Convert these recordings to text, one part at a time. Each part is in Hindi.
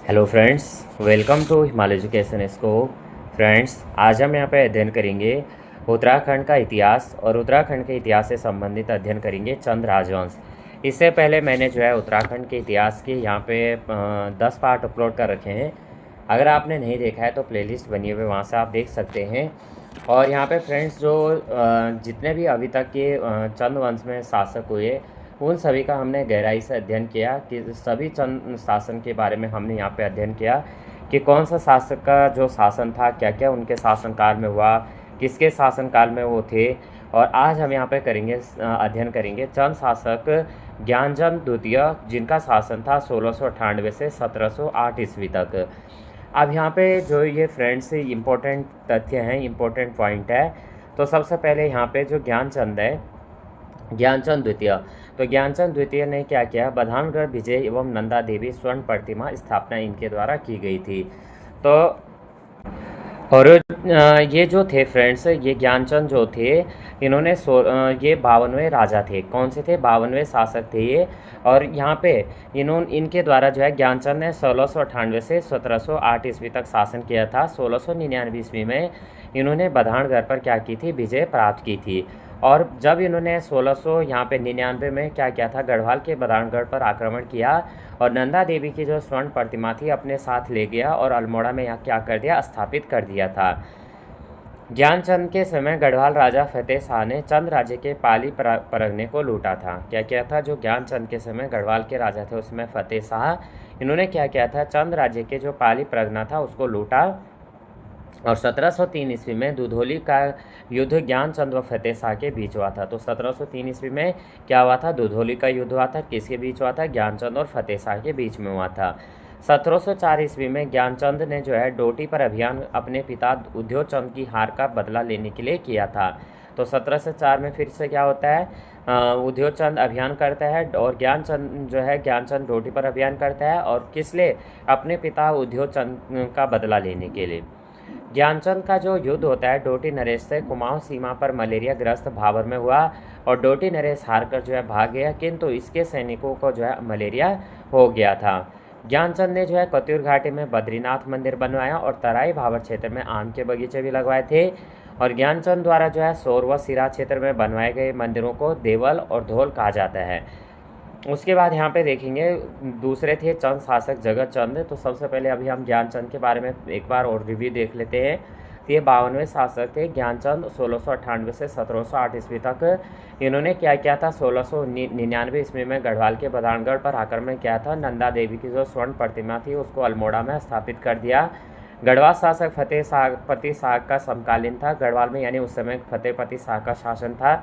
Hello friends, welcome to Himalaya education scope. Friends, आज हम यहाँ पे अध्ययन करेंगे उत्तराखंड का इतिहास और उत्तराखंड के इतिहास से संबंधित अध्ययन करेंगे चंद राजवंश। इससे पहले मैंने जो है उत्तराखंड के इतिहास के यहाँ पे 10 पार्ट अपलोड कर रखे हैं। अगर आपने नहीं देखा है तो प्लेलिस्ट बनी हुई है, वहाँ से आप देख सकते हैं। और यहाँ पे फ्रेंड्स जो जितने भी अभी तक के चंद वंश में शासक हुए उन सभी का हमने गहराई से अध्ययन किया कि सभी चंद शासन के बारे में हमने यहाँ पे अध्ययन किया कि कौन सा शासक का जो शासन था, क्या क्या उनके शासनकाल में हुआ, किसके शासनकाल में वो थे। और आज हम यहाँ पे अध्ययन करेंगे चंद शासक ज्ञानचंद द्वितीय, जिनका शासन था 1698 से 1708 ईस्वी तक। अब यहाँ पे जो ये फ्रेंड्स इम्पोर्टेंट तथ्य हैं, इम्पोर्टेंट पॉइंट है। तो सबसे पहले यहाँ पे जो ज्ञानचंद है, ज्ञानचंद द्वितीय, तो ज्ञानचंद द्वितीय ने क्या किया, बधानगढ़ विजय एवं नंदा देवी स्वर्ण प्रतिमा स्थापना इनके द्वारा की गई थी। तो और ये जो थे फ्रेंड्स, ये ज्ञानचंद जो थे, इन्होंने ये 52वें राजा थे। कौन से थे? 52वें शासक थे ये। और यहाँ पे इनके द्वारा जो है ज्ञानचंद ने 1698 से 1708 ईस्वी तक शासन किया था। 1699 ईस्वी में इन्होंने बधानगढ़ पर क्या की थी, विजय प्राप्त की थी। और जब इन्होंने 1600 यहाँ पे 99 में क्या किया था, गढ़वाल के बधानगढ़ पर आक्रमण किया और नंदा देवी की जो स्वर्ण प्रतिमा थी अपने साथ ले गया और अल्मोड़ा में यहाँ क्या कर दिया, स्थापित कर दिया था। ज्ञानचंद के समय गढ़वाल राजा फतेह शाह ने चंद राज्य के पाली परगने को लूटा था। क्या किया था? जो ज्ञानचंद के समय गढ़वाल के राजा थे उसमें फतेह शाह, इन्होंने क्या किया था, चंद राज्य के जो पाली परगना था उसको लूटा। और 1703 ईस्वी में दुधौली का युद्ध ज्ञानचंद व फतेह शाह के बीच हुआ था। तो 1703 ईस्वी में क्या हुआ था, दुधौली का युद्ध हुआ था। किसके बीच हुआ था? ज्ञानचंद और फतेह शाह के बीच में हुआ था। 1704 ईस्वी में ज्ञानचंद ने जो है डोटी पर अभियान अपने पिता उद्योगचंद की हार का बदला लेने के लिए किया था। तो 1704 में फिर से क्या होता है, उद्योगचंद अभियान करता है और ज्ञानचंद डोटी पर अभियान करता है। और किस लिए? अपने पिता उद्योगचंद का बदला लेने के लिए। ज्ञानचंद का जो युद्ध होता है डोटी नरेश से कुमाऊं सीमा पर मलेरिया ग्रस्त भावर में हुआ और डोटी नरेश हारकर जो है भाग गया, किंतु इसके सैनिकों को जो है मलेरिया हो गया था। ज्ञानचंद ने जो है कत्यूर घाटी में बद्रीनाथ मंदिर बनवाया और तराई भावर क्षेत्र में आम के बगीचे भी लगवाए थे। और ज्ञानचंद द्वारा जो है सोर व सिरा क्षेत्र में बनवाए गए मंदिरों को देवल और धौल कहा जाता है। उसके बाद यहाँ पे देखेंगे दूसरे थे चंद शासक जगत चंद। तो सबसे पहले अभी हम ज्ञानचंद के बारे में एक बार और रिव्यू देख लेते हैं। तो ये 52वें शासक थे ज्ञानचंद, 1698 से 1708 ईस्वी तक। इन्होंने क्या किया था, 1699 ईस्वी में गढ़वाल के बधानगढ़ पर आक्रमण किया था। नंदा देवी की जो स्वर्ण प्रतिमा थी उसको अल्मोड़ा में स्थापित कर दिया। गढ़वाल शासक फतेह शाह का समकालीन था गढ़वाल में, यानी उस समय फतेहपति शाह का शासन था।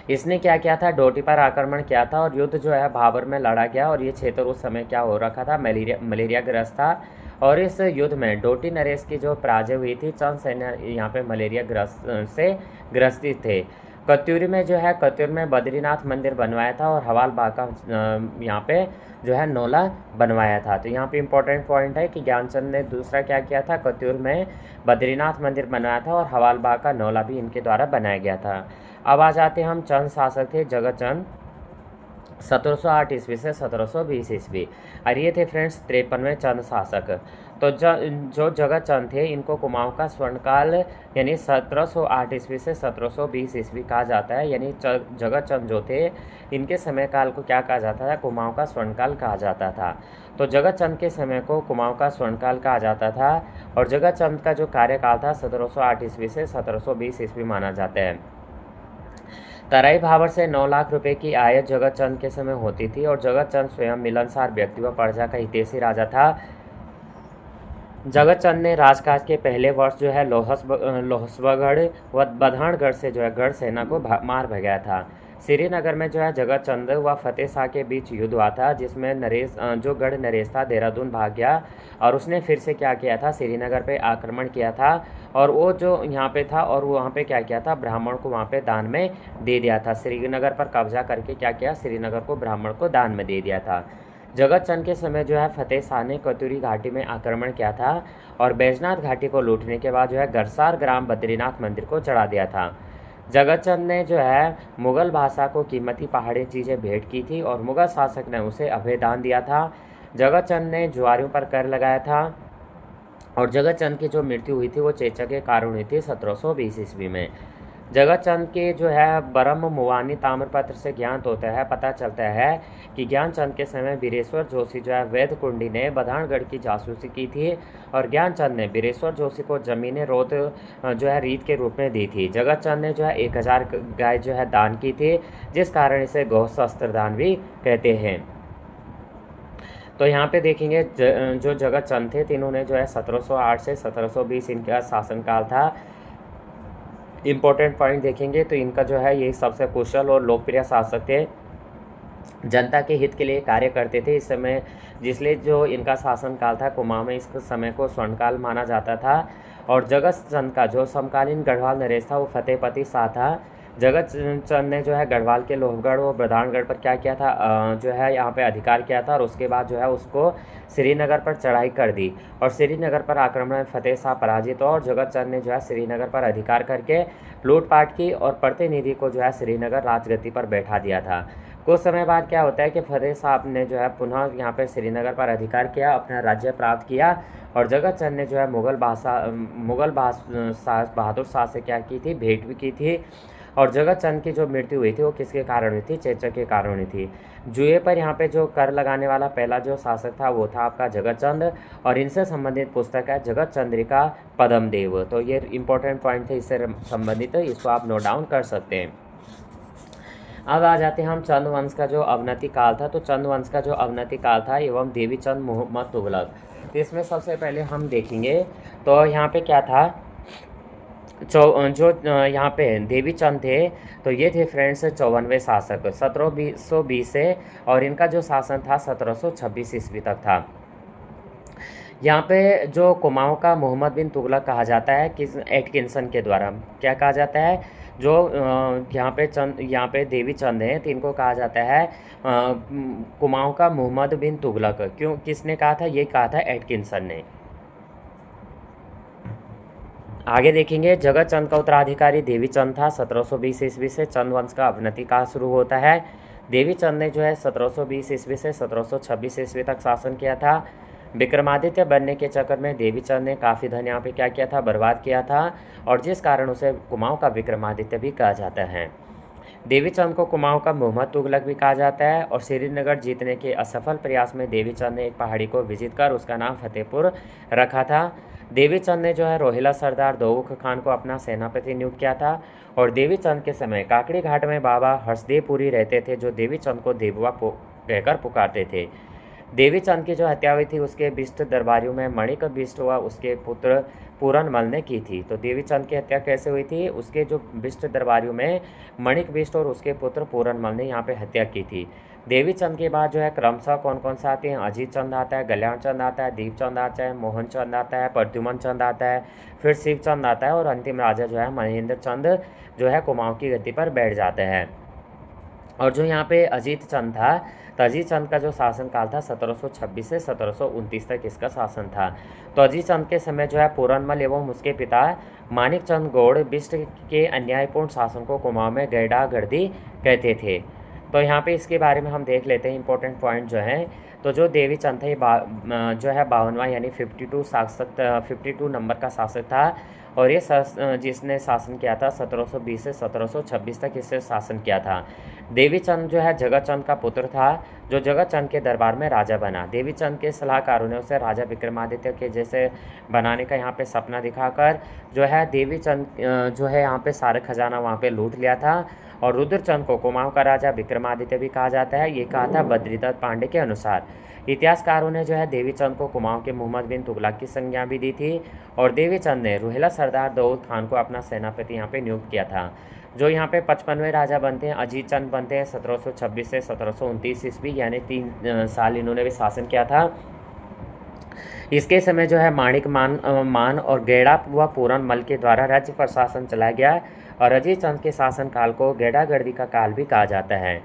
इसने क्या किया था, डोटी पर आक्रमण किया था और युद्ध जो है भाबर में लड़ा गया। और ये क्षेत्र उस समय क्या हो रखा था, मलेरिया ग्रस्त था। और इस युद्ध में डोटी नरेश की जो पराजय हुई थी, चंद सैन्य यहाँ पे मलेरिया ग्रसित थे। कत्यूरी में जो है, कत्यूर में बद्रीनाथ मंदिर बनवाया था और हवाल बाग का यहाँ पे जो है नौला बनवाया था। तो यहाँ पे इम्पोर्टेंट पॉइंट है कि ज्ञानचंद ने दूसरा क्या किया था, कत्यूर में बद्रीनाथ मंदिर बनवाया था और हवाल बाग का नौला भी इनके द्वारा बनाया गया था। अब आ जाते हैं हम चंद शासक थे जगत चंद, 1708 ईस्वी से 1720 ईस्वी। और ये थे फ्रेंड्स 53वें चंद शासक। तो जो जगत चंद थे इनको कुमाऊं का स्वर्णकाल यानी 1708 ईस्वी से 1720 ईस्वी कहा जाता है। यानी जगत चंद जो थे इनके समय काल को क्या कहा जाता था, कुमाऊं का स्वर्णकाल कहा जाता था। तो जगत चंद के समय को कुमाऊं का स्वर्णकाल कहा जाता था। और जगत चंद का जो कार्यकाल था 1708 ईस्वी से 1720 ईस्वी माना जाता है। तराई भावर से 9 लाख रुपए की आय जगत चंद के समय होती थी और जगत चंद स्वयं मिलनसार व्यक्ति व प्रजा का हितैषी राजा था। जगत चंद ने राजकाज के पहले वर्ष जो है लोहसबगढ़ व बधानगढ़ से जो है गढ़ सेना को मार भगाया था। श्रीनगर में जो है जगत चंद व फतेह शाह के बीच युद्ध हुआ था, जिसमें जो गढ़ नरेश था देहरादून भाग गया और उसने फिर से क्या किया था, श्रीनगर पे आक्रमण किया था। और वो जो यहाँ पे था और वो वहाँ पे क्या किया था, ब्राह्मण को वहाँ पे दान में दे दिया था। श्रीनगर पर कब्जा करके क्या किया, श्रीनगर को ब्राह्मण को दान में दे दिया था। जगत चंद के समय जो है फतेह शाह ने कतूरी घाटी में आक्रमण किया था और बैजनाथ घाटी को लूटने के बाद जो है गरसार ग्राम बद्रीनाथ मंदिर को चढ़ा दिया था। जगत चंद ने जो है मुगल बादशाह को कीमती पहाड़ी चीज़ें भेंट की थी और मुगल शासक ने उसे अभय दान दिया था। जगत चंद ने जुआरियों पर कर लगाया था और जगत चंद की जो मृत्यु हुई थी वो चेचक के कारण हुई थी 1720 ईस्वी में। जगत चंद के जो है ब्रह्म मुवानी ताम्रपत्र से ज्ञात होता है, पता चलता है कि ज्ञानचंद के समय वीरेश्वर जोशी जो है वैद कुंडी ने बधानगढ़ की जासूसी की थी और ज्ञानचंद ने वीरेश्वर जोशी को जमीनें रोत जो है रीत के रूप में दी थी। जगत चंद ने जो है 1000 गाय जो है दान की थी, जिस कारण इसे गौ शस्त्र दान भी कहते हैं। तो यहाँ पे देखेंगे जो जगत चंद थे इन्होंने जो है 1708 से 1720 इनका शासनकाल था। इम्पोर्टेंट पॉइंट देखेंगे तो इनका जो है ये सबसे कुशल और लोकप्रिय शासक थे, जनता के हित के लिए कार्य करते थे। इस समय जिसलिए जो इनका शासनकाल था कुमाऊं में इस समय को स्वर्णकाल माना जाता था। और जगत चंद का जो समकालीन गढ़वाल नरेश था वो फतेहपति शाह था। जगत चंद ने जो है गढ़वाल के लोहगढ़ और बधानगढ़ पर क्या किया था, जो है यहाँ पे अधिकार किया था और उसके बाद जो है उसको श्रीनगर पर चढ़ाई कर दी और श्रीनगर पर आक्रमण में फतेह शाह पराजित हुआ और जगत चंद ने जो है श्रीनगर पर अधिकार करके लूटपाट की और प्रतिनिधि को जो है श्रीनगर राजगद्दी पर बैठा दिया था। कुछ समय बाद क्या होता है कि फतेह साहब ने जो है पुनः यहाँ पे श्रीनगर पर अधिकार किया, अपना राज्य प्राप्त किया और जगत चंद ने जो है मुगल बहादुर शाह से क्या की थी, भेंट भी की थी। और जगत चंद की जो मृत्यु हुई थी वो किसके कारण हुई थी, चेचक के कारण हुई थी। जुए पर यहाँ पे जो कर लगाने वाला पहला जो शासक था वो था आपका जगत चंद और इनसे संबंधित पुस्तक है जगत चंद्रिका पद्मदेव। तो ये इंपॉर्टेंट पॉइंट थे इससे संबंधित, इसको आप नोट डाउन कर सकते हैं। अब आ जाते हैं हम चंद वंश का जो अवनति काल था। तो चंद वंश का जो अवनति काल था एवं देवी चंद मोहम्मद तुगलक, तो इसमें सबसे पहले हम देखेंगे तो यहाँ पे क्या था, जो यहाँ पे देवी चंद थे तो ये थे फ्रेंड्स 54वें शासक 1720 से और इनका जो शासन था 1726 ईस्वी तक था। यहाँ पे जो कुमाऊं का मोहम्मद बिन तुगलक कहा जाता है किस एटकिंसन के द्वारा, क्या कहा जाता है, जो यहाँ पे देवी चंद हैं तो इनको कहा जाता है कुमाऊं का मोहम्मद बिन तुगलक। क्यों, किसने कहा था, ये कहा था एटकिंसन ने। आगे देखेंगे जगत चंद का उत्तराधिकारी देवी चंद था। 1720 ईस्वी से चंद वंश का अवनति काल शुरू होता है। देवी चंद ने जो है 1720 ईस्वी से 1726 ईस्वी तक शासन किया था। विक्रमादित्य बनने के चक्कर में देवी चंद ने काफ़ी धन यहाँ पे क्या किया था, बर्बाद किया था और जिस कारण उसे कुमाऊं का विक्रमादित्य भी कहा जाता है। देवी चंद को कुमाऊं का मोहम्मद तुगलक भी कहा जाता है और श्रीनगर जीतने के असफल प्रयास में देवी चंद ने एक पहाड़ी को विजित कर उसका नाम फतेहपुर रखा था। देवी चंद ने जो है रोहिला सरदार दोऊख खान को अपना सेनापति नियुक्त किया था और देवी चंद के समय काकड़ी घाट में बाबा हर्षदेवपुरी रहते थे जो देवी चंद को देववा कहकर पुकारते थे। देवी चंद की जो हत्या हुई थी उसके बिष्ट दरबारियों में मणिक बिष्ट व उसके पुत्र पूरनमल ने की थी। तो देवी चंद की हत्या कैसे हुई थी, उसके जो बिष्ट दरबारियों में मणिक बिष्ट और उसके पुत्र पूरनमल ने यहाँ पे हत्या की थी। देवी चंद के बाद जो है क्रमशः कौन कौन सा आते हैं, अजीत चंद आता है, कल्याण चंद आता है, दीप चंद आता है, मोहन चंद आता है, प्रद्युमन चंद आता है, फिर शिव चंद आता है और अंतिम राजा जो है महेंद्र चंद जो है कुमाऊं की गद्दी पर बैठ जाते हैं। और जो यहाँ पे अजीत चंद था तो अजीत चंद का जो शासनकाल था 1726 से 1729 तक इसका शासन था। तो अजीत चंद के समय जो है पूरनमल एवं उसके पिता मानिक चंद गौड़ बिष्ट के अन्यायपूर्ण शासन को कुमाऊं में गैडागर्दी कहते थे। तो यहाँ पे इसके बारे में हम देख लेते हैं इंपॉर्टेंट पॉइंट जो हैं। तो जो देवी चंद थे जो है 52वां यानी 52 नंबर का शासक था और ये जिसने शासन किया था 1720 से 1726 तक इससे शासन किया था। देवी चंद जो है जगत चंद का पुत्र था जो जगत चंद के दरबार में राजा बना। देवी चंद के सलाहकारों ने उसे राजा विक्रमादित्य के जैसे बनाने का यहाँ पे सपना दिखाकर जो है देवी चंद जो है यहाँ पे सारे खजाना वहाँ पे लूट लिया था। और रुद्रचंद को कुमाऊं का राजा विक्रमादित्य भी कहा जाता है, ये कहा था बद्रीदत्त पांडे के अनुसार। इतिहासकारों ने जो है देवी चंद को कुमाऊं के मोहम्मद बिन तुगलक की संज्ञा भी दी थी और देवी चंद ने रोहिला सरदार दाऊद खान को अपना सेनापति यहाँ पे नियुक्त किया था। जो यहाँ पे 55वें राजा बनते हैं अजीत चंद बनते हैं 1726 से 1729 ईस्वी यानी 3 साल इन्होंने भी शासन किया था। इसके समय जो है माणिक मान और गैड़ा व पूरनमल के द्वारा राज्य प्रशासन चलाया गया और अजीत चंद के शासनकाल को गैडागर्दी का काल भी कहा जाता है।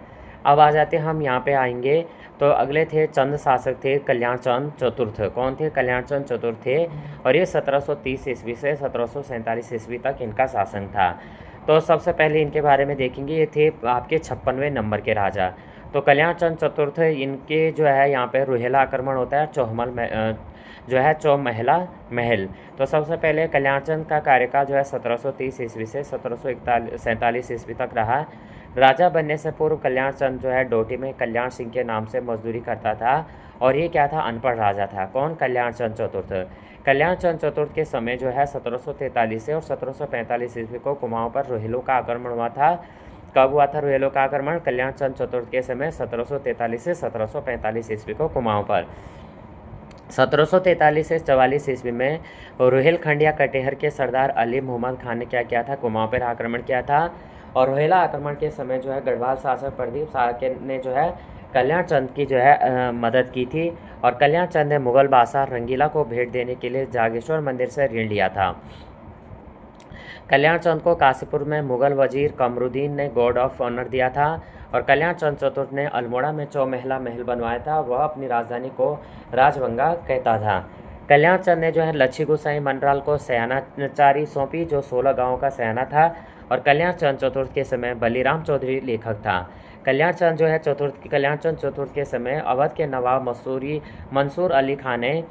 अब आ जाते हैं हम यहाँ पे आएंगे तो अगले थे चंद शासक थे कल्याण चंद चतुर्थ। कौन थे, कल्याण चंद चतुर्थ थे और ये 1730 ईस्वी से 1747 ईस्वी तक इनका शासन था। तो सबसे पहले इनके बारे में देखेंगे, ये थे आपके 56वें नंबर के राजा। तो कल्याण चंद चतुर्थ इनके जो है यहाँ पे रोहिला आक्रमण होता है जो है चौमहला महल। तो सबसे पहले कल्याण चंद का कार्यकाल जो है 1730 ईस्वी से 1747 ईस्वी तक रहा। राजा बनने से पूर्व कल्याण चंद जो है डोटी में कल्याण सिंह के नाम से मजदूरी करता था और ये क्या था, अनपढ़ राजा था। कौन, कल्याण चंद चतुर्थ। कल्याण चंद चतुर्थ के समय जो है 1743 से और 1745 ईस्वी को कुमाऊं पर रोहिलों का आक्रमण हुआ था। कब हुआ था रोहिलों का आक्रमण? कल्याण चंद चतुर्थ के समय 1743 से 1745 ईस्वी को कुमाऊं पर। 1743 से 44 ईस्वी में रोहिलखंड या कटेहर के सरदार अली मोहम्मद खान ने क्या किया था, कुमाऊं पर आक्रमण किया था। और रोहिला आक्रमण के समय जो है गढ़वाल शासक प्रदीप साके ने जो है कल्याण चंद की जो है मदद की थी। और कल्याण चंद ने मुगल बादशाह रंगीला को भेंट देने के लिए जागेश्वर मंदिर से ऋण लिया था। कल्याण चंद को काशीपुर में मुगल वजीर कमरुद्दीन ने गॉड ऑफ ऑनर दिया था। और कल्याण चंद चतुर्थ ने अल्मोड़ा में चौमहला महल बनवाया था। वह अपनी राजधानी को राजभंगा कहता था। कल्याण चंद ने जो है लच्छी गोसाई मंडराल को सयानाचारी सौंपी, जो 16 गाँवों का सयाना था। और कल्याण चंद चतुर्थ के समय बलीराम चौधरी लेखक था। कल्याण चंद चतुर्थ के समय अवध के नवाब मंसूर अली खान ने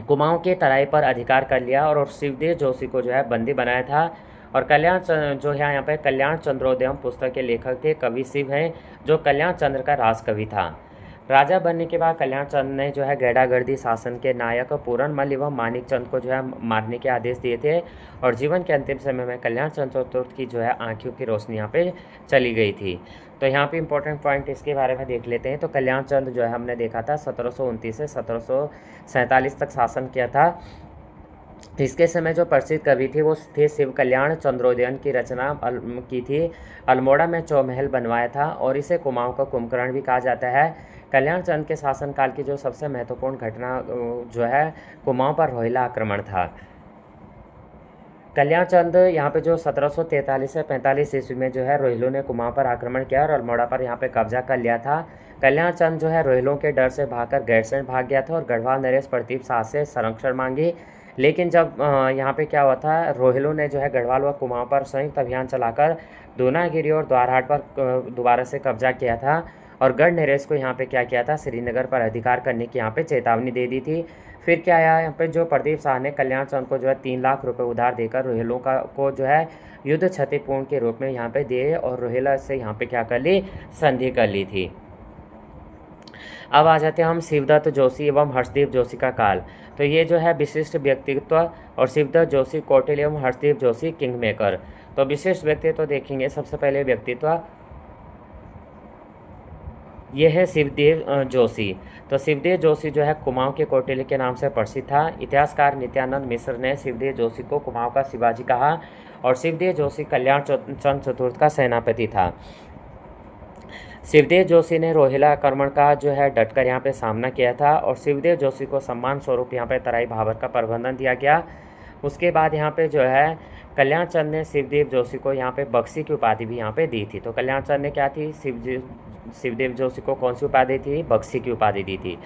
कुमाऊं के तराई पर अधिकार कर लिया और शिवदेव जोशी को जो है बंदी बनाया था। और कल्याण चंद जो है यहाँ पे कल्याण चंद्रोदयम पुस्तक के लेखक थे, कवि शिव हैं, जो कल्याण चंद्र का राजकवि था। राजा बनने के बाद कल्याण चंद ने जो है गैड़ागर्दी शासन के नायक पूरनमल एवं मानिक चंद को जो है मारने के आदेश दिए थे। और जीवन के अंतिम समय में कल्याण चंद चतुर्थ की जो है आँखों की रोशनी यहाँ पे चली गई थी। तो यहाँ पे इंपॉर्टेंट पॉइंट इसके बारे में देख लेते हैं। तो कल्याण चंद जो है हमने देखा था 1729 से 1747 तक शासन किया था। इसके समय जो प्रसिद्ध कवि थे वो थे शिव कल्याण चंद्रोदयन की रचना की थी। अल्मोड़ा में चौमहल बनवाया था और इसे कुमाऊं का कुंभकर्ण भी कहा जाता है। कल्याण चंद के शासनकाल की जो सबसे महत्वपूर्ण घटना जो है कुमाऊं पर रोहिला आक्रमण था। कल्याण चंद यहाँ पे जो 1743 से 45 ईस्वी में जो है रोहिलों ने कुमाऊं पर आक्रमण किया और अल्मोड़ा पर यहाँ पे कब्जा कर लिया था। कल्याण चंद जो है रोहिलों के डर से भागकर गैरसैंण भाग गया था और गढ़वाल नरेश प्रदीप शाह से संरक्षण मांगी। लेकिन जब यहाँ पे क्या हुआ था, रोहिलों ने जो है गढ़वाल व कुमाऊं पर संयुक्त अभियान चलाकर दूनागिरी और द्वारहाट पर दोबारा से कब्जा किया था। और गढ़ नरेश को यहाँ पे क्या किया था, श्रीनगर पर अधिकार करने की यहाँ पे चेतावनी दे दी थी। फिर क्या आया यहाँ पे, जो प्रदीप शाह ने कल्याण चंद को जो है 3 लाख रुपए उधार देकर रोहिलों को जो है युद्ध क्षतिपूर्ण के रूप में यहाँ पे दिए और रोहिला से यहाँ पे क्या कर ली, संधि कर ली थी। अब आ जाते हैं हम शिवदत्त जोशी एवं हर्षदीप जोशी का काल। तो ये जो है विशिष्ट व्यक्तित्व और शिवदत्त जोशी कौटिल्य एवं हर्षदीप जोशी किंग मेकर। तो विशिष्ट व्यक्तित्व देखेंगे। सबसे पहले व्यक्तित्व ये है शिवदेव जोशी। तो शिवदेव जोशी जो है कुमाऊं के कौटिल्य के नाम से प्रसिद्ध था। इतिहासकार नित्यानंद मिश्र ने शिवदेव जोशी को कुमाऊं का शिवाजी कहा और शिवदेव जोशी कल्याण चंद चतुर्थ का सेनापति था। शिवदेव जोशी ने रोहिला आक्रमण का जो है डटकर यहाँ पे सामना किया था और शिवदेव जोशी को सम्मान स्वरूप यहाँ पे तराई भाबर का प्रबंधन दिया गया। उसके बाद यहाँ पे जो है कल्याण चंद ने शिवदेव जोशी को यहाँ पे बक्सी की उपाधि भी यहाँ पे दी थी। तो कल्याण चंद ने क्या थी, शिवदेव जोशी को कौन सी उपाधि थी, बक्सी की उपाधि दी थी।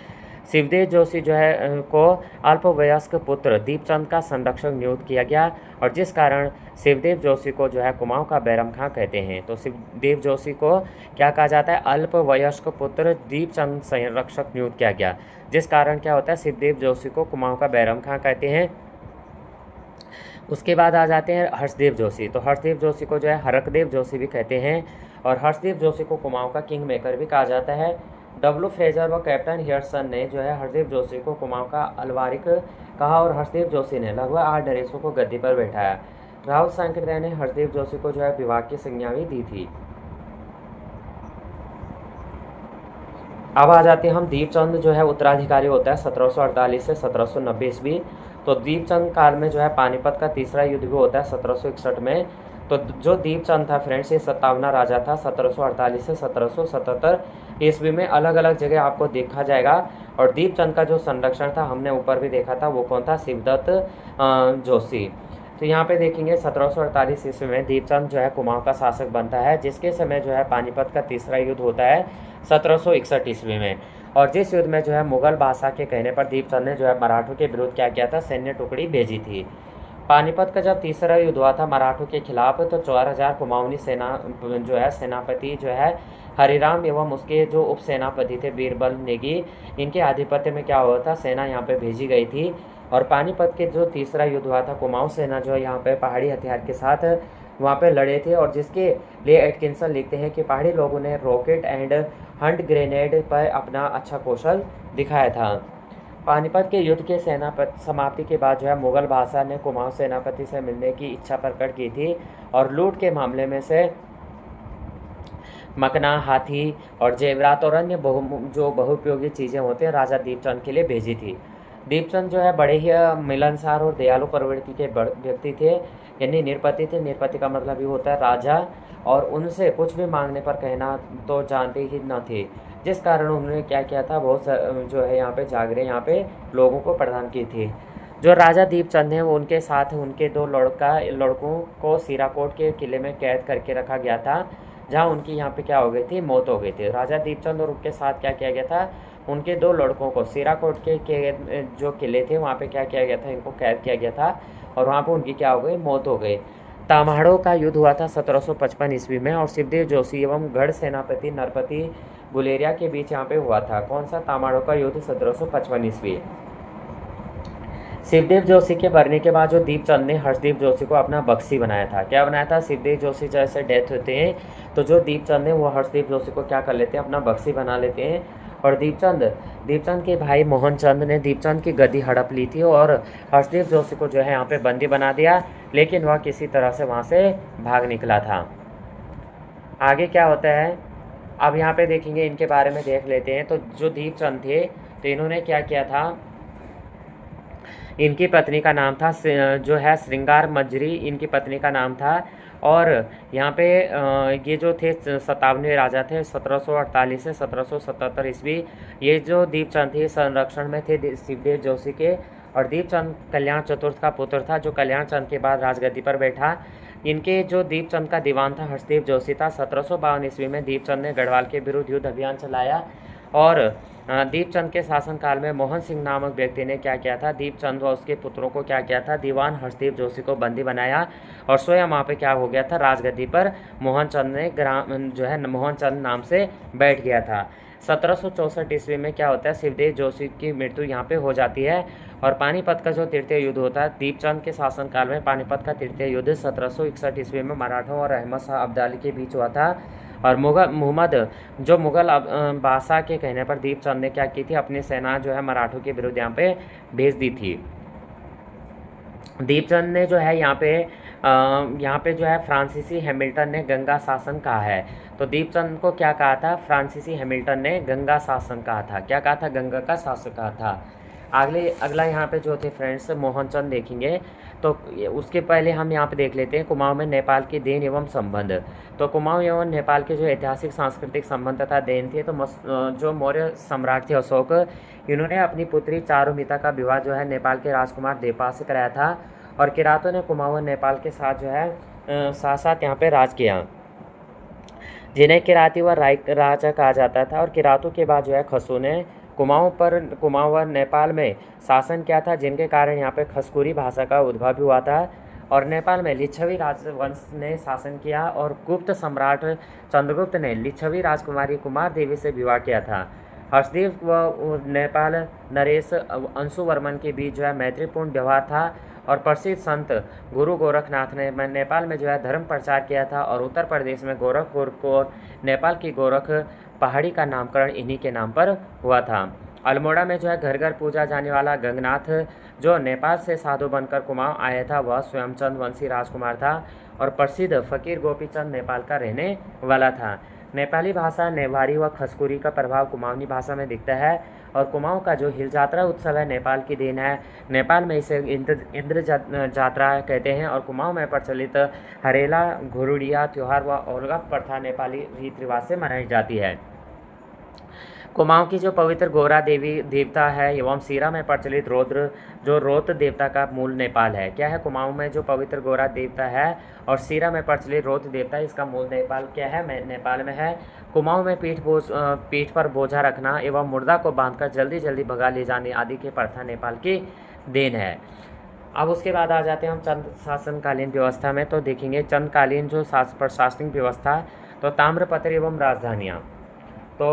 शिवदेव जोशी जो है को अल्पवयस्क पुत्र दीपचंद का संरक्षक नियुक्त किया गया और जिस कारण शिवदेव जोशी को जो है कुमाऊं का बैरम खां कहते हैं। तो शिवदेव जोशी को क्या कहा जाता है, अल्पवयस्क पुत्र दीपचंद संरक्षक नियुक्त किया गया, जिस कारण क्या होता है शिवदेव जोशी को कुमाऊं का बैरम खां कहते हैं। उसके बाद आ जाते हैं हर्षदेव जोशी। तो हर्षदेव जोशी को जो है हरकदेव जोशी भी कहते हैं और हर्षदेव जोशी को कुमाऊं का किंग मेकर भी कहा जाता है। डब्ल्यू फ्रेजर व कैप्टन हियर्सन ने जो है हर्षदेव जोशी को कुमाऊं का अलवारिक कहा और हर्षदेव जोशी ने लगभग 8 नरेशों को गद्दी पर बैठाया। राहुल सांकृत्य ने हर्षदेव जोशी को जो है विवाह की संज्ञा भी दी थी। अब आ जाते हैं हम दीपचंद जो है उत्तराधिकारी होता है 1748 से 1790 ईस्वी। तो दीपचंद काल में जो है पानीपत का तीसरा युद्ध भी होता है 1761 में। तो जो दीपचंद था फ्रेंड्स, ये 57वां राजा था 1748 से 1777 ईस्वी में। अलग अलग जगह आपको देखा जाएगा। और दीपचंद का जो संरक्षण था हमने ऊपर भी देखा था, वो कौन था, शिवदत्त जोशी। तो यहाँ पे देखेंगे 1748 ईस्वी में दीपचंद जो है कुमाऊं का शासक बनता है, जिसके समय जो है पानीपत का तीसरा युद्ध होता है 1761 ईस्वी में। और जिस युद्ध में जो है मुगल बादशाह के कहने पर दीपचंद ने जो है मराठों के विरुद्ध क्या किया था, सैन्य टुकड़ी भेजी थी। पानीपत का जब तीसरा युद्ध हुआ था मराठों के खिलाफ, तो 4000 कुमाऊनी सेना जो है सेनापति जो है हरिराम एवं उसके जो उप सेनापति थे बीरबल नेगी, इनके आधिपत्य में क्या हुआ था, सेना यहाँ पे भेजी गई थी। और पानीपत के जो तीसरा युद्ध हुआ था, कुमाऊं सेना जो है यहाँ पे पहाड़ी हथियार के साथ वहाँ पे लड़े थे, और जिसके लिए एटकिंसन लिखते हैं कि पहाड़ी लोगों ने रॉकेट एंड हंट ग्रेनेड पर अपना अच्छा कौशल दिखाया था। पानीपत के युद्ध के समाप्ति के बाद जो है मुगल बादशाह ने कुमाऊं सेनापति से मिलने की इच्छा प्रकट की थी, और लूट के मामले में से मकना, हाथी और जेवरात और अन्य जो बहुपयोगी चीज़ें होते हैं राजा दीपचंद के लिए भेजी थी। दीपचंद जो है बड़े ही मिलनसार और दयालु प्रवृत्ति के व्यक्ति थे, यानी निरपति थे। निरपति का मतलब ये होता है राजा, और उनसे कुछ भी मांगने पर कहना तो जानते ही न थे, जिस कारण उन्होंने क्या किया था, बहुत जो है यहाँ पे जागरे यहाँ पे लोगों को प्रदान की थी। जो राजा दीपचंद हैं वो उनके साथ उनके दो लड़कों को सीराकोट के किले में कैद करके रखा गया था, जहाँ उनकी यहाँ पे क्या हो गई थी, मौत हो गई थी। राजा दीपचंद और उनके साथ क्या किया गया था, उनके दो लड़कों को सीराकोट के जो किले थे वहाँ पे क्या किया गया था, इनको कैद किया गया था, और वहाँ पे उनकी क्या हो गई, मौत हो गई। तामाड़ों का युद्ध हुआ था 1755 ईस्वी में, और शिवदेव जोशी एवं गढ़ सेनापति नरपति गुलेरिया के बीच यहाँ पे हुआ था। कौन सा? तामाड़ों का युद्ध 1755 ईस्वी। शिवदेव जोशी के मरने के बाद जो दीपचंद ने हर्षदेव जोशी को अपना बख्शी बनाया था। क्या बनाया था? शिवदेव जोशी जैसे डेथ होते हैं तो जो दीपचंद है वो हर्षदेव जोशी को क्या कर लेते हैं, अपना बख्शी बना लेते हैं। और दीपचंद के भाई मोहनचंद ने दीपचंद की गद्दी हड़प ली थी, और हर्षदेव जोशी को जो है यहाँ पे बंदी बना दिया, लेकिन वह किसी तरह से वहाँ से भाग निकला था। आगे क्या होता है अब यहाँ पे देखेंगे, इनके बारे में देख लेते हैं। तो जो दीपचंद थे तो इन्होंने क्या किया था, इनकी पत्नी का नाम था जो है श्रृंगार मजरी, इनकी पत्नी का नाम था। और यहाँ पे ये जो थे 57वें राजा थे 1748 से 1777 ईस्वी। ये जो दीपचंद थे संरक्षण में थे शिवदेव जोशी के, और दीपचंद कल्याण चतुर्थ का पुत्र था, जो कल्याण चंद के बाद राजगद्दी पर बैठा। इनके जो दीपचंद का दीवान था हर्षदेव जोशी था। 1752 ईस्वी में दीपचंद ने गढ़वाल के विरुद्ध युद्ध अभियान चलाया, और दीपचंद के शासनकाल में मोहन सिंह नामक व्यक्ति ने क्या किया था, दीपचंद व उसके पुत्रों को क्या किया था, दीवान हर्षदेव जोशी को बंदी बनाया, और स्वयं वहाँ पे क्या हो गया था, राजगद्दी पर मोहनचंद ने जो है मोहनचंद नाम से बैठ गया था। 1764 ईस्वी में क्या होता है, शिवदेव जोशी की मृत्यु यहाँ पे हो जाती है। और पानीपत का जो तृतीय युद्ध होता है दीपचंद के शासनकाल में, पानीपत का तृतीय युद्ध 1761 ईस्वी में मराठों और अहमद शाह अब्दाली के बीच हुआ था। और मुगल बादशाह के कहने पर दीपचंद ने क्या की थी, अपनी सेना जो है मराठों के विरुद्ध यहाँ पे भेज दी थी। दीपचंद ने जो है यहाँ पे जो है फ्रांसीसी हैमिल्टन ने गंगा शासन कहा है। तो दीपचंद को क्या कहा था, फ्रांसीसी हैमिल्टन ने गंगा शासन कहा था। क्या कहा था? गंगा का शासक कहा था। अगला यहाँ पे जो थे फ्रेंड्स मोहनचंद देखेंगे। तो उसके पहले हम यहाँ पे देख लेते हैं कुमाऊं में नेपाल की देन एवं संबंध। तो कुमाऊं एवं नेपाल के जो ऐतिहासिक सांस्कृतिक संबंध तथा देन थे, तो जो मौर्य सम्राट थे अशोक, इन्होंने अपनी पुत्री चारुमिता का विवाह जो है नेपाल के राजकुमार देवपाल से कराया था। और किरातों ने कुमाऊं नेपाल के साथ जो है साथ साथ यहाँ पे राज किया, जिन्हें किराती व राजा कहा जाता था। और किरातों के बाद जो है खसों ने कुमाऊं व नेपाल में शासन किया था, जिनके कारण यहाँ पे खसकुरी भाषा का उद्भव भी हुआ था। और नेपाल में लिच्छवी राजवंश ने शासन किया, और गुप्त सम्राट चंद्रगुप्त ने लिच्छवी राजकुमारी कुमार देवी से विवाह किया था। हर्षदेव व नेपाल नरेश अंशुवर्मन के बीच जो है मैत्रीपूर्ण व्यवहार था। और प्रसिद्ध संत गुरु गोरखनाथ ने नेपाल में जो है धर्म प्रचार किया था, और उत्तर प्रदेश में गोरखपुर को नेपाल की गोरख पहाड़ी का नामकरण इन्हीं के नाम पर हुआ था। अल्मोड़ा में जो है घर घर पूजा जाने वाला गंगनाथ, जो नेपाल से साधु बनकर कुमाऊं आया था, वह स्वयं चंद्रवंशी राजकुमार था, और प्रसिद्ध फकीर गोपीचंद नेपाल का रहने वाला था। नेपाली भाषा नेवारी व खसकुरी का प्रभाव कुमाऊनी भाषा में दिखता है। और कुमाऊं का जो हिल जात्रा उत्सव है नेपाल की देन है। नेपाल में इसे इंद्र जात्रा कहते हैं। और कुमाऊं में प्रचलित हरेला, घुरुड़िया त्योहार व ओलगा प्रथा नेपाली रीति रिवाज से मनाई जाती है। कुमाऊं की जो पवित्र गोरा देवी देवता है एवं सीरा में प्रचलित रौद्र, जो रौत देवता का मूल नेपाल है। क्या है? कुमाऊं में जो पवित्र गोरा देवता है और सीरा में प्रचलित रौत देवता, इसका मूल नेपाल क्या है? नेपाल में है। कुमाऊं में पीठ पर बोझा रखना एवं मुर्दा को बांधकर जल्दी जल्दी भगा ले जाने आदि की प्रथा नेपाल की देन है। अब उसके बाद आ जाते हैं हम चंद शासनकालीन व्यवस्था में। तो देखेंगे चंदकालीन जो प्रशासनिक व्यवस्था, तो ताम्रपत्र एवं राजधानियाँ। तो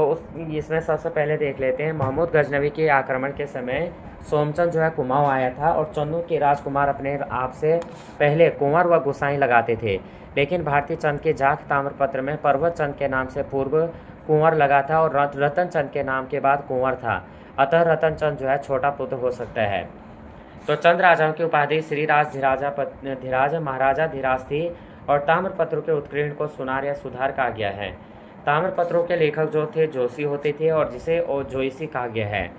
इसमें सबसे पहले देख लेते हैं, महमूद गजनवी के आक्रमण के समय सोमचंद जो है कुमाऊँ आया था और चंदू के राजकुमार अपने आप से पहले कुंवर व गोसाई लगाते थे, लेकिन भारतीय चंद के जाख ताम्रपत्र में पर्वत चंद के नाम से पूर्व कुंवर लगा था और रतन चंद के नाम के बाद कुंवर था, अतः रतन चंद जो है छोटा पुत्र हो सकता है। तो चंद राजाओं की उपाधि श्रीराज, धीराज, महाराजा धीराज थी और ताम्रपत्रों के उत्कीर्ण को सुनार या सुधार कहा गया है। ताम्रपत्रों के लेखक जो थे जोशी होते थे और जिसे जोईसी कहा गया है।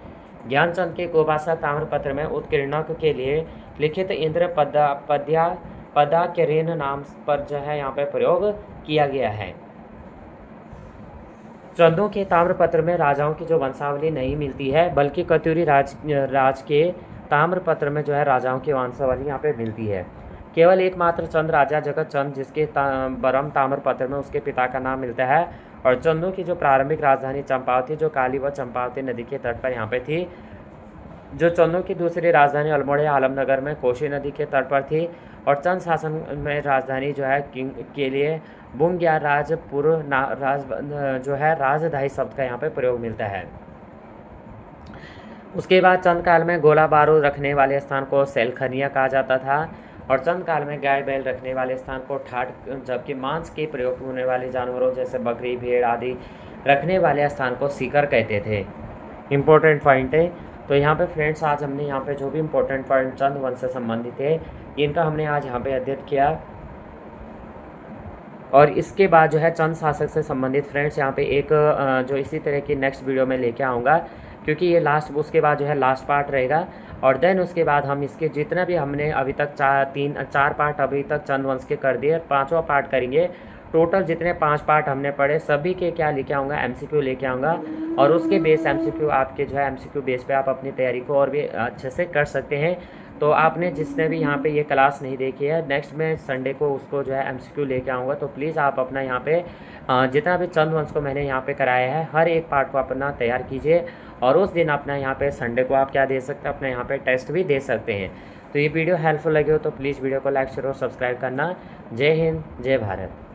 ज्ञानचंद के गोभाषा ताम्रपत्र में उत्कीर्णक के लिए लिखित इंद्र पदाक्यरेन नाम पर जो है यहाँ पे प्रयोग किया गया है। चंदों के ताम्रपत्र में राजाओं की जो वंशावली नहीं मिलती है, बल्कि कत्यूरी राज के ताम्रपत्र में जो है राजाओं की वंशावली यहाँ पे मिलती है। केवल एकमात्र चंद राजा जगत चंद जिसके बरम ताम्रपत्र में उसके पिता का नाम मिलता है, और चंदों की जो प्रारंभिक राजधानी चंपावती जो काली व चंपावती नदी के तट पर यहाँ पे थी। जो चंदों की दूसरी राजधानी अल्मोड़ा आलमनगर में कोशी नदी के तट पर थी, और चंद शासन में राजधानी जो है के लिए बुंग या राजपुर जो है राजधानी शब्द का यहाँ पे प्रयोग मिलता है। उसके बाद चंद काल में गोला बारूद रखने वाले स्थान को सैलखनिया कहा जाता था, और चंद काल में गाय बैल रखने वाले स्थान को ठाट, जबकि मांस के प्रयोग होने वाले जानवरों जैसे बकरी भेड़ आदि रखने वाले स्थान को सीकर कहते थे। इम्पोर्टेंट पॉइंट है। तो यहाँ पे फ्रेंड्स आज हमने यहाँ पे जो भी इम्पोर्टेंट पॉइंट चंद वंश से संबंधित है इनका हमने आज यहाँ पे अध्ययन किया, और इसके बाद जो है चंद शासक से संबंधित फ्रेंड्स यहाँ पे एक जो इसी तरह की नेक्स्ट वीडियो में लेके आऊँगा, क्योंकि ये लास्ट, उसके बाद जो है लास्ट पार्ट रहेगा। और देन उसके बाद हम इसके जितना भी हमने अभी तक चार पार्ट अभी तक चंद वंश के कर दिए, पाँचवा पार्ट करेंगे। टोटल जितने 5 पार्ट हमने पढ़े सभी के क्या लेके आऊँगा, MCQ लेके आऊँगा, और उसके बेस MCQ आपके जो है MCQ बेस पे आप अपनी तैयारी को और भी अच्छे से कर सकते हैं। तो आपने जिसने भी यहाँ पे ये क्लास नहीं देखी है, नेक्स्ट में संडे को उसको जो है MCQ लेके आऊँगा। तो प्लीज़ आप अपना यहाँ पे जितना भी चंद वंश को मैंने यहाँ पे कराया है हर एक पार्ट को अपना तैयार कीजिए, और उस दिन अपना यहाँ पे संडे को आप क्या दे सकते हैं, अपने यहाँ पे टेस्ट भी दे सकते हैं। तो ये वीडियो हेल्पफुल लगे हो तो प्लीज़ वीडियो को लाइक शेयर और सब्सक्राइब करना। जय हिंद, जय भारत।